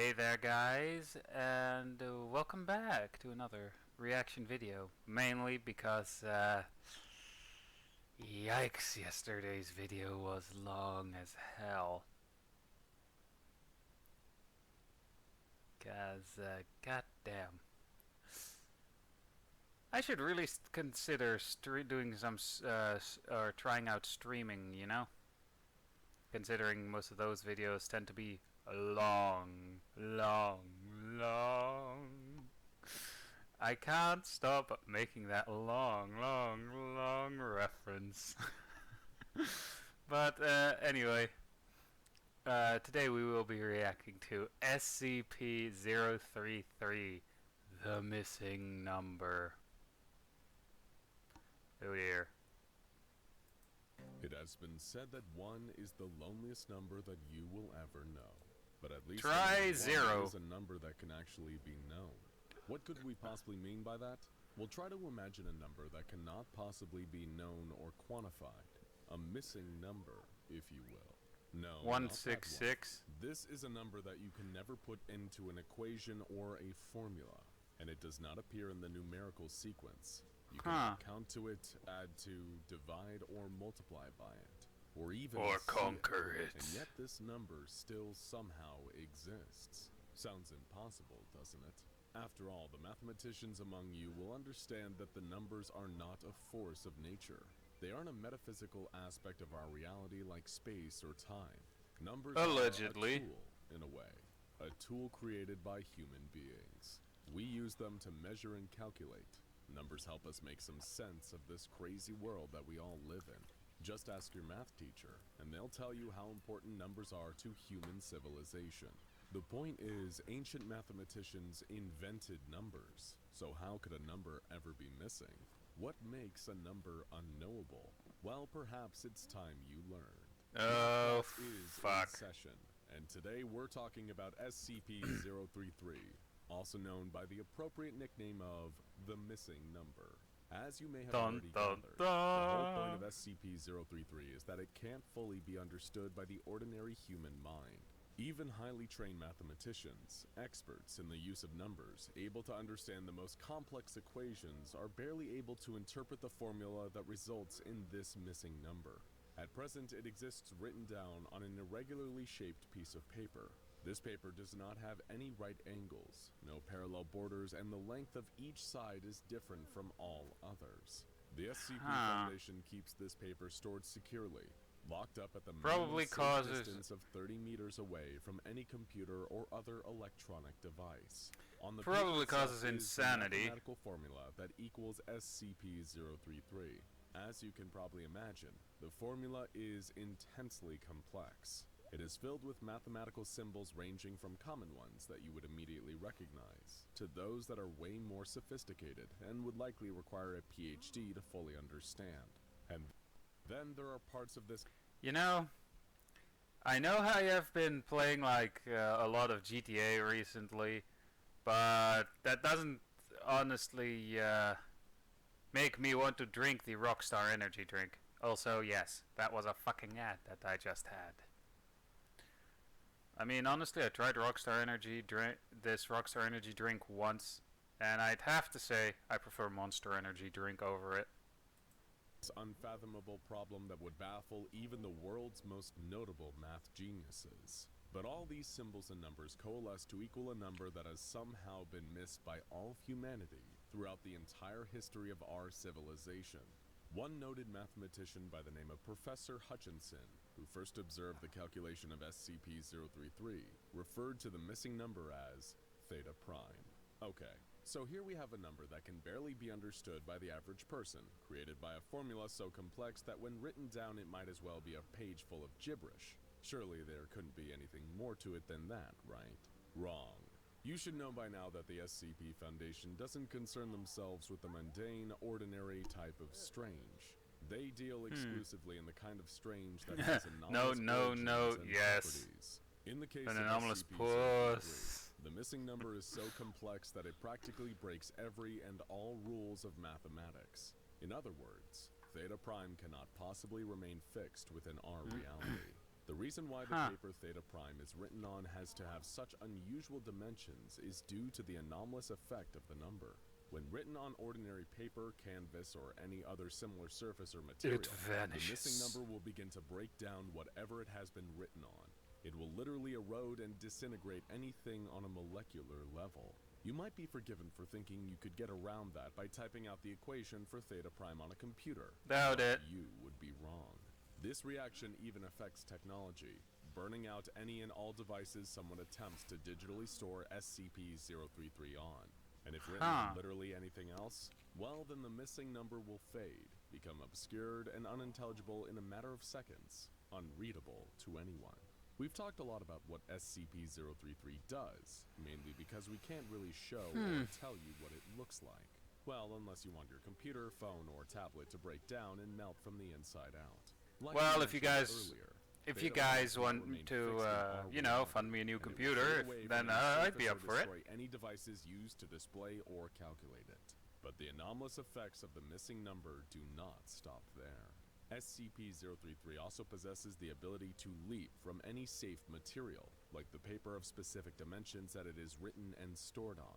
Hey there guys, and welcome back to another reaction video. Mainly because, yikes, yesterday's video was long as hell. Cause, goddamn. I should really consider doing some, or trying out streaming, you know? Considering most of those videos tend to be long. I can't stop making that long reference. But anyway, today we will be reacting to SCP-033, the missing number. Oh dear. It has been said that 1 is the loneliest number that you will ever know. But at least try 0 is a number that can actually be known. What could we possibly mean by that? We'll try to imagine a number that cannot possibly be known or quantified. A missing number, if you will. No, 166. This is a number that you can never put into an equation or a formula, and it does not appear in the numerical sequence. You cannot count to it, add to, divide, or multiply by it, or even conquer it. And yet this number still somehow exists. Sounds impossible, doesn't it? After all, the mathematicians among you will understand that the numbers are not a force of nature. They aren't a metaphysical aspect of our reality like space or time. Numbers allegedly are a tool, in a way. A tool created by human beings. We use them to measure and calculate. Numbers help us make some sense of this crazy world that we all live in. Just ask your math teacher, and they'll tell you how important numbers are to human civilization. The point is, ancient mathematicians invented numbers, so how could a number ever be missing? What makes a number unknowable? Well, perhaps it's time you learned. Oh, fuck. In session, and today we're talking about SCP-033. Also known by the appropriate nickname of the missing number. As you may have already gathered, the whole point of SCP-033 is that it can't fully be understood by the ordinary human mind. Even highly trained mathematicians, experts in the use of numbers, able to understand the most complex equations, are barely able to interpret the formula that results in this missing number. At present, it exists written down on an irregularly shaped piece of paper. This paper does not have any right angles, no parallel borders, and the length of each side is different from all others. The SCP Foundation keeps this paper stored securely, locked up at the minimum safe distance of 30 meters away from any computer or other electronic device. On the probably causes insanity. The mathematical formula that equals SCP-033. As you can probably imagine, the formula is intensely complex. It is filled with mathematical symbols ranging from common ones that you would immediately recognize, to those that are way more sophisticated and would likely require a PhD to fully understand. And then there are parts of this... You know, I know how you have been playing like a lot of GTA recently, but that doesn't honestly make me want to drink the Rockstar energy drink. Also, yes, that was a fucking ad that I just had. I mean, honestly, I tried Rockstar Energy drink once, and I'd have to say I prefer Monster Energy drink over it. This unfathomable problem that would baffle even the world's most notable math geniuses. But all these symbols and numbers coalesce to equal a number that has somehow been missed by all of humanity throughout the entire history of our civilization. One noted mathematician by the name of Professor Hutchinson, who first observed the calculation of SCP-033, referred to the missing number as theta prime. Okay, so here we have a number that can barely be understood by the average person, created by a formula so complex that when written down it might as well be a page full of gibberish. Surely there couldn't be anything more to it than that, right? Wrong. You should know by now that the SCP Foundation doesn't concern themselves with the mundane, ordinary type of strange. They deal exclusively in the kind of strange that has anomalous properties. In the case of SCP-033, the missing number is so complex that it practically breaks every and all rules of mathematics. In other words, theta prime cannot possibly remain fixed within our reality. The reason why the paper Theta Prime is written on has to have such unusual dimensions is due to the anomalous effect of the number. When written on ordinary paper, canvas, or any other similar surface or material, the missing number will begin to break down whatever it has been written on. It will literally erode and disintegrate anything on a molecular level. You might be forgiven for thinking you could get around that by typing out the equation for Theta Prime on a computer. Doubt it. You would be wrong. This reaction even affects technology, burning out any and all devices someone attempts to digitally store SCP-033 on. And if written on literally anything else, well then the missing number will fade, become obscured and unintelligible in a matter of seconds, unreadable to anyone. We've talked a lot about what SCP-033 does, mainly because we can't really show or tell you what it looks like. Well, unless you want your computer, phone, or tablet to break down and melt from the inside out. Like well, if you guys want to, you know, fund me a new computer, then I'd be up for it. Any devices used to display or calculate it. But the anomalous effects of the missing number do not stop there. SCP-033 also possesses the ability to leap from any safe material, like the paper of specific dimensions that it is written and stored on.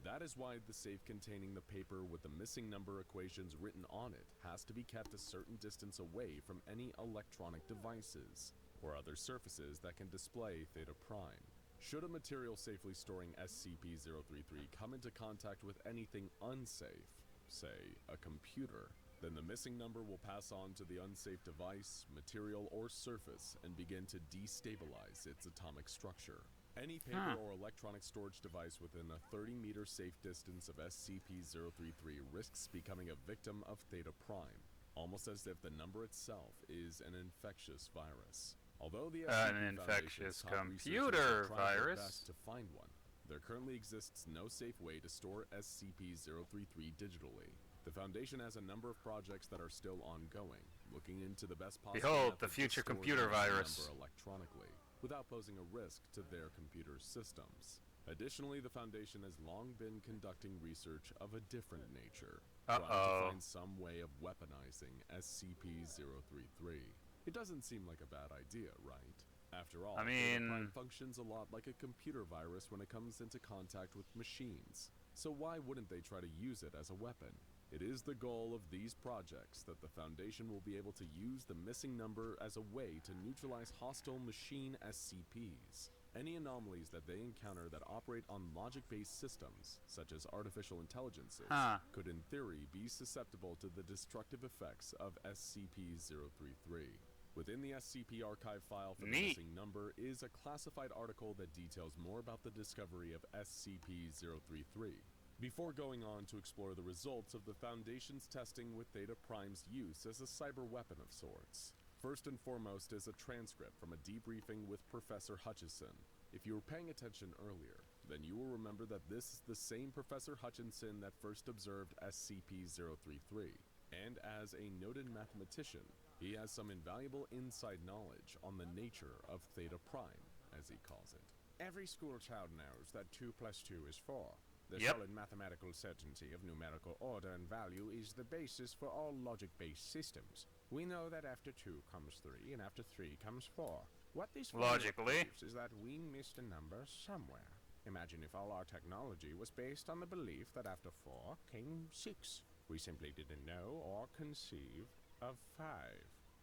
That is why the safe containing the paper with the missing number equations written on it has to be kept a certain distance away from any electronic devices or other surfaces that can display Theta Prime. Should a material safely storing SCP-033 come into contact with anything unsafe, say a computer, then the missing number will pass on to the unsafe device, material, or surface and begin to destabilize its atomic structure. Any paper or electronic storage device within a 30-meter safe distance of SCP-033 risks becoming a victim of Theta Prime, almost as if the number itself is an infectious virus. Although the SCP an infectious computer virus best to find one, there currently exists no safe way to store SCP-033 digitally. The Foundation has a number of projects that are still ongoing, looking into the best possible Behold, method the future to store computer the virus. number electronically, without posing a risk to their computer systems. Additionally, the Foundation has long been conducting research of a different nature, trying to find some way of weaponizing SCP-033. It doesn't seem like a bad idea, right? After all, Theta Prime functions a lot like a computer virus when it comes into contact with machines. So why wouldn't they try to use it as a weapon? It is the goal of these projects that the Foundation will be able to use the missing number as a way to neutralize hostile machine SCPs. Any anomalies that they encounter that operate on logic-based systems, such as artificial intelligences, could in theory be susceptible to the destructive effects of SCP-033. Within the SCP archive file for the missing number is a classified article that details more about the discovery of SCP-033. Before going on to explore the results of the Foundation's testing with Theta Prime's use as a cyber weapon of sorts, first and foremost is a transcript from a debriefing with Professor Hutchison. If you were paying attention earlier, then you will remember that this is the same Professor Hutchinson that first observed SCP-033, and as a noted mathematician, he has some invaluable inside knowledge on the nature of Theta Prime, as he calls it. Every school child knows that 2 plus 2 is 4. The solid mathematical certainty of numerical order and value is the basis for all logic-based systems. We know that after 2 comes 3, and after 3 comes 4. What this logically proves is that we missed a number somewhere. Imagine if all our technology was based on the belief that after 4 came 6. We simply didn't know or conceive of 5.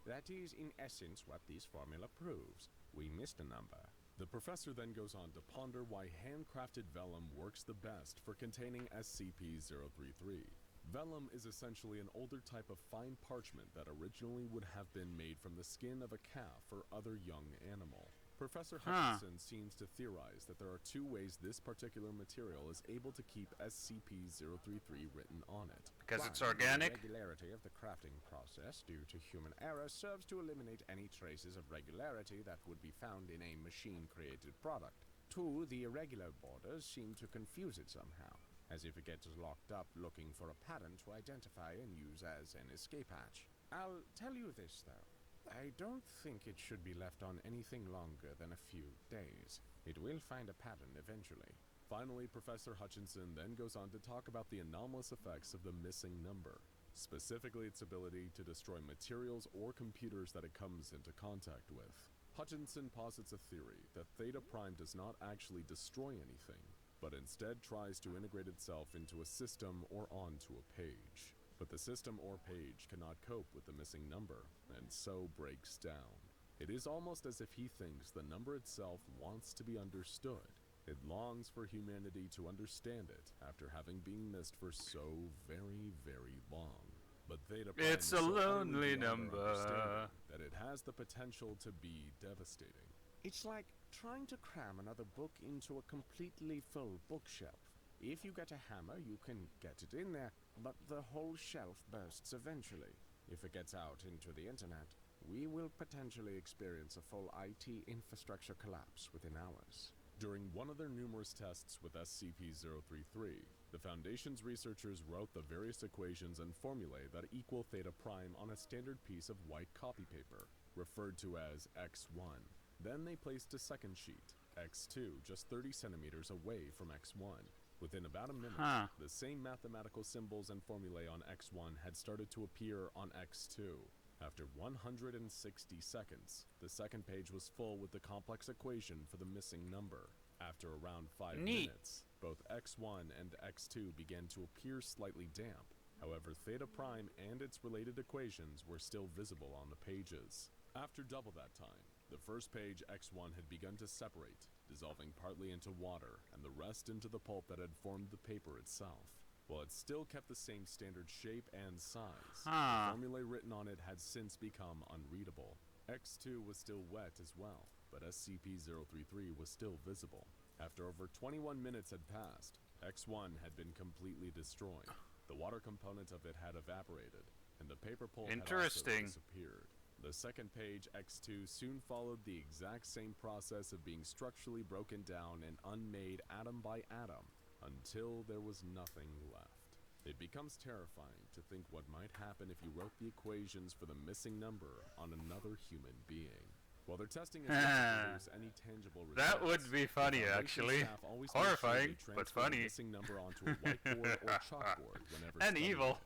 That is, in essence, what this formula proves. We missed a number. The professor then goes on to ponder why handcrafted vellum works the best for containing SCP-033. Vellum is essentially an older type of fine parchment that originally would have been made from the skin of a calf or other young animal. Professor Hutchinson seems to theorize that there are 2 ways this particular material is able to keep SCP-033 written on it. Because it's organic? The regularity of the crafting process due to human error serves to eliminate any traces of regularity that would be found in a machine-created product. 2, the irregular borders seem to confuse it somehow, as if it gets locked up looking for a pattern to identify and use as an escape hatch. I'll tell you this, though. I don't think it should be left on anything longer than a few days. It will find a pattern eventually. Finally, Professor Hutchinson then goes on to talk about the anomalous effects of the missing number, specifically its ability to destroy materials or computers that it comes into contact with. Hutchinson posits a theory that Theta Prime does not actually destroy anything, but instead tries to integrate itself into a system or onto a page. But the system or page cannot cope with the missing number, and so breaks down. It is almost as if he thinks the number itself wants to be understood. It longs for humanity to understand it after having been missed for so very, very long. But Theta Prime It's is a so lonely utterly beyond our number. understanding that it has the potential to be devastating. It's like trying to cram another book into a completely full bookshelf. If you get a hammer, you can get it in there, but the whole shelf bursts eventually. If it gets out into the internet, we will potentially experience a full IT infrastructure collapse within hours. During one of their numerous tests with SCP-033, the Foundation's researchers wrote the various equations and formulae that equal Theta Prime on a standard piece of white copy paper, referred to as X1. Then they placed a second sheet, X2, just 30 centimeters away from X1. Within about a minute, the same mathematical symbols and formulae on X1 had started to appear on X2. After 160 seconds, the second page was full with the complex equation for the missing number. After around 5 minutes, both X1 and X2 began to appear slightly damp. However, Theta Prime and its related equations were still visible on the pages. After double that time, the first page, X1, had begun to separate, dissolving partly into water and the rest into the pulp that had formed the paper itself. While it still kept the same standard shape and size, the formulae written on it had since become unreadable. X2 was still wet as well, but SCP-033 was still visible. After over 21 minutes had passed, X1 had been completely destroyed. The water component of it had evaporated, and the paper pulp had also disappeared. The second page, X2, soon followed the exact same process of being structurally broken down and unmade atom by atom, until there was nothing left. It becomes terrifying to think what might happen if you wrote the equations for the missing number on another human being. While their testing is not to produce any tangible results, that would be funny, actually. Horrifying, but funny. The missing number onto a whiteboard or chalkboard whenever and evil.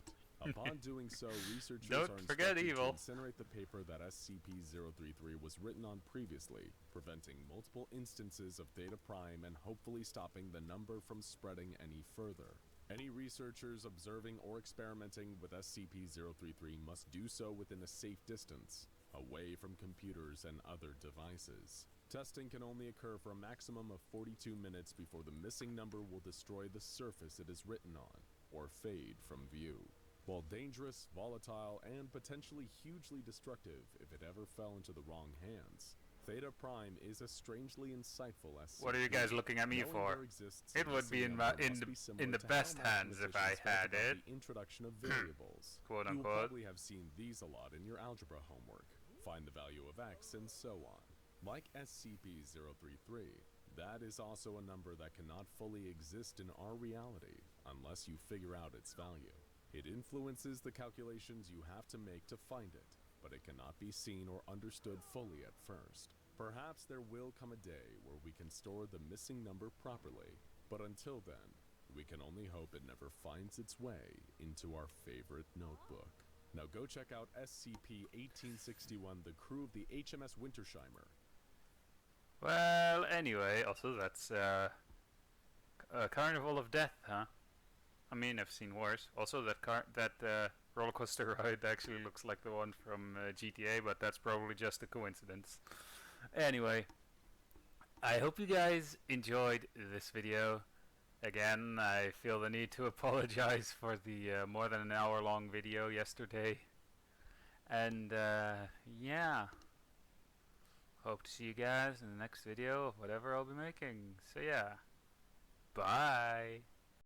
Upon doing so, researchers Don't are forget instructed evil. to incinerate the paper that SCP-033 was written on previously, preventing multiple instances of Theta Prime and hopefully stopping the number from spreading any further. Any researchers observing or experimenting with SCP-033 must do so within a safe distance, away from computers and other devices. Testing can only occur for a maximum of 42 minutes before the missing number will destroy the surface it is written on, or fade from view. While dangerous, volatile, and potentially hugely destructive if it ever fell into the wrong hands, Theta Prime is a strangely insightful SCP. What are you guys looking at me for? It would be in the best hands if I had it. The introduction of variables. Quote You will unquote. probably have seen these a lot in your algebra homework. Find the value of x and so on. Like SCP-033, that is also a number that cannot fully exist in our reality unless you figure out its value. It influences the calculations you have to make to find it, but it cannot be seen or understood fully at first. Perhaps there will come a day where we can store the missing number properly, but until then, we can only hope it never finds its way into our favorite notebook. Now go check out SCP-1861, the crew of the HMS Wintersheimer. Well, anyway, also that's a Carnival of Death, huh? I mean, I've seen worse. Also, that roller coaster ride actually looks like the one from GTA, but that's probably just a coincidence. Anyway, I hope you guys enjoyed this video. Again, I feel the need to apologize for the more than an hour long video yesterday. And yeah, hope to see you guys in the next video of whatever I'll be making. So yeah, bye.